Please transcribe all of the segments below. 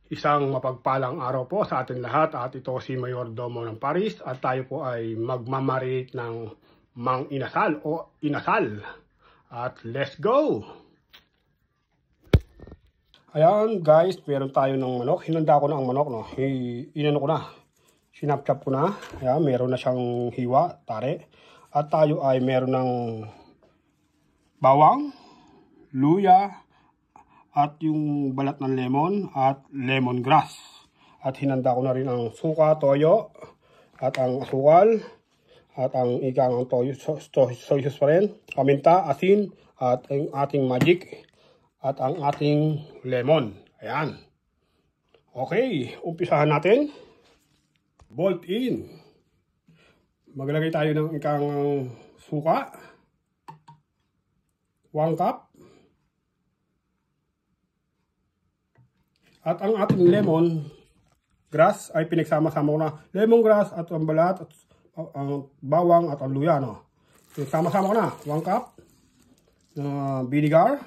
Isang mapagpalang araw po sa atin lahat at ito si Mayordomo ng Paris at tayo po ay magmamarinate ng mang inasal o inasal. At let's go! Ayan guys, meron tayo ng manok. Hinanda ko na ang manok, no? Inano ko na. Sinapchap ko na. Ayan, meron na siyang hiwa, tare. At tayo ay meron ng bawang, luya, at yung balat ng lemon at lemongrass. At hinanda ko na rin ang suka, toyo, at ang asukal, at ang ikang toyo, soy sauce pa rin, paminta, asin, at ang ating magic, at ang ating lemon. Ayan. Okay, umpisahan natin. Bolt in. Maglagay tayo ng ikang suka. 1 cup. At ang ating lemon grass ay pinagsama-sama ko na. Lemongrass at ang balat at ang bawang at ang luya, no? Pinagsama-sama ko na. 1 cup vinegar,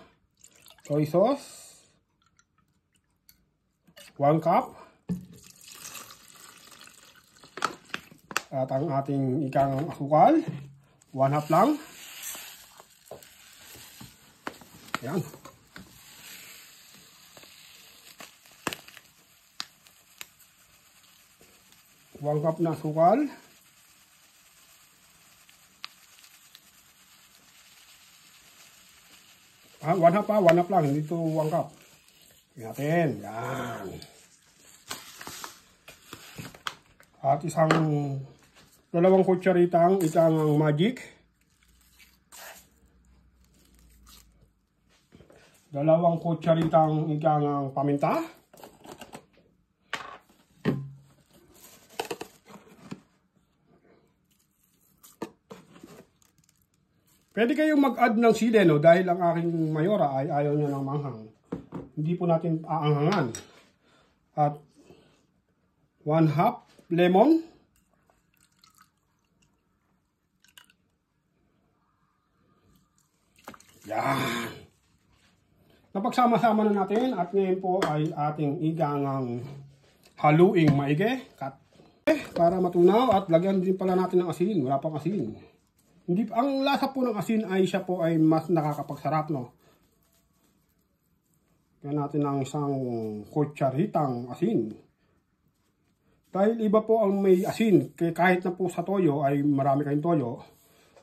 soy sauce, 1 cup, at ang ating ikang asukal 1/2 lang. Ayan. One cup na asukal. Ah, 1/2 pa, 1/2 lang, hindi ito 1 cup. Natin, yan. At isang 2 kutsaritang ikang magic. 2 kutsaritang ikang paminta. Pwede kayong mag-add ng sili, no? Dahil ang aking mayora ay ayaw niya ng manghang. Hindi po natin aanghangan. At 1/2 lemon. Yan. Napagsama-sama na natin at ngayon po ay ating igangang haluing maigi. Para matunaw at lagyan din pala natin ng asin. Wala pang asin. Hindi, ang lasa po ng asin ay siya po ay mas nakakapagsarap, no? Kaya natin ng isang kutsaritang asin. Dahil iba po ang may asin, kaya kahit na po sa toyo ay marami kayong toyo,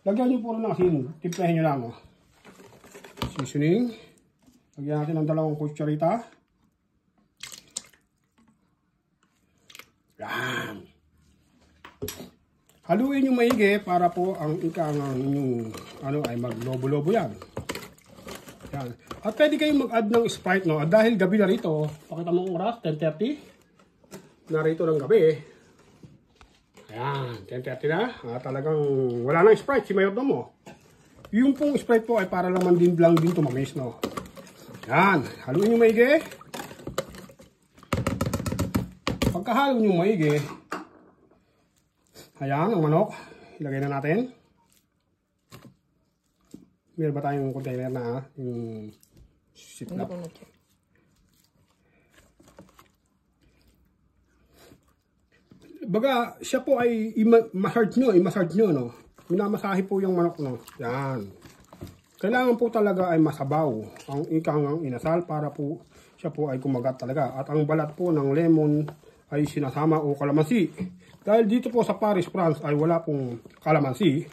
lagyan nyo po ng asin, timplahin nyo lang, no? Seasoning. Lagyan natin ng 2 kutsarita. Yan. Haluin yung maigi para po ang ikang inyong ay maglobo-lobo yan. Yan. At pwede kayong mag-add ng Sprite, no? At dahil gabi na rito, pakita mo ang oras, 10:30. Narito ng gabi. Ayan, 10:30 na. Talagang wala nang Sprite si Mayordomo. Yung pong Sprite po ay para lang din tumamis, no? Yan, haluin yung maigi. Pagkahalo yung maigi, ayan, ang manok. Ilagay na natin. Meron ba tayong container na yung ziplock? Baga, siya po ay i-massage nyo, no? Minamasahe po yung manok, no? Yan. Kailangan po talaga ay masabaw ang ikang inasal para po siya po ay kumagat talaga. At ang balat po ng lemon ay sinasama o kalamansi. Dahil dito po sa Paris, France ay wala pong kalamansi.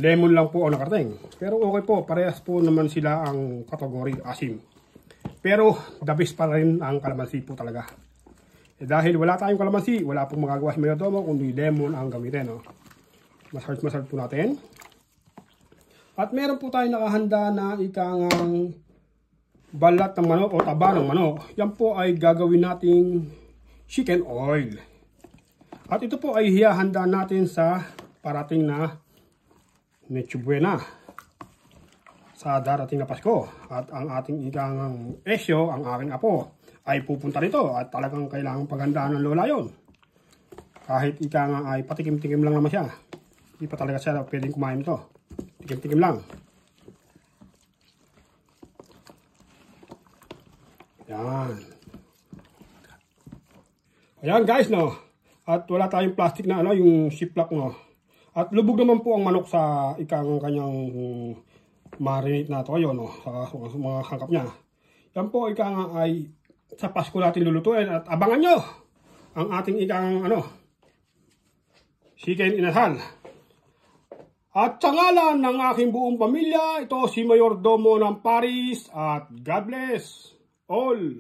Lemon lang po ang nakarating. Pero okay po, parehas po naman sila ang kategory asim. Pero the best pa rin ang kalamansi po talaga. Dahil wala tayong kalamansi, wala pong magagawa si Mayordomo kundi lemon ang gamitin, no? Massage po natin. At meron po tayong nakahanda na ikang balat ng manok o taba ng manok. Yan po ay gagawin nating chicken oil. At ito po ay hihanda natin sa parating na Noche Buena sa darating na Pasko. At ang ating ikang esyo, ang aking apo, ay pupunta rito at talagang kailangang paghandaan ng lola yon. Kahit ikang ay patikim-tikim lang naman siya. Hindi pa talaga siya pwedeng kumain ito. Tikim-tikim lang. Yan. Ayan guys, no. At wala tayong plastic na ano, yung ziplock, no. At lubog naman po ang manok sa ikang kanyang marinate na toyo, no, sa mga hangkap niya. Yan po ikang ay sa Pasko natin lulutuin at abangan nyo ang ating ikang ano, chicken inasal. At sa ngalan ng aking buong pamilya, ito si Mayordomo ng Paris at God bless all.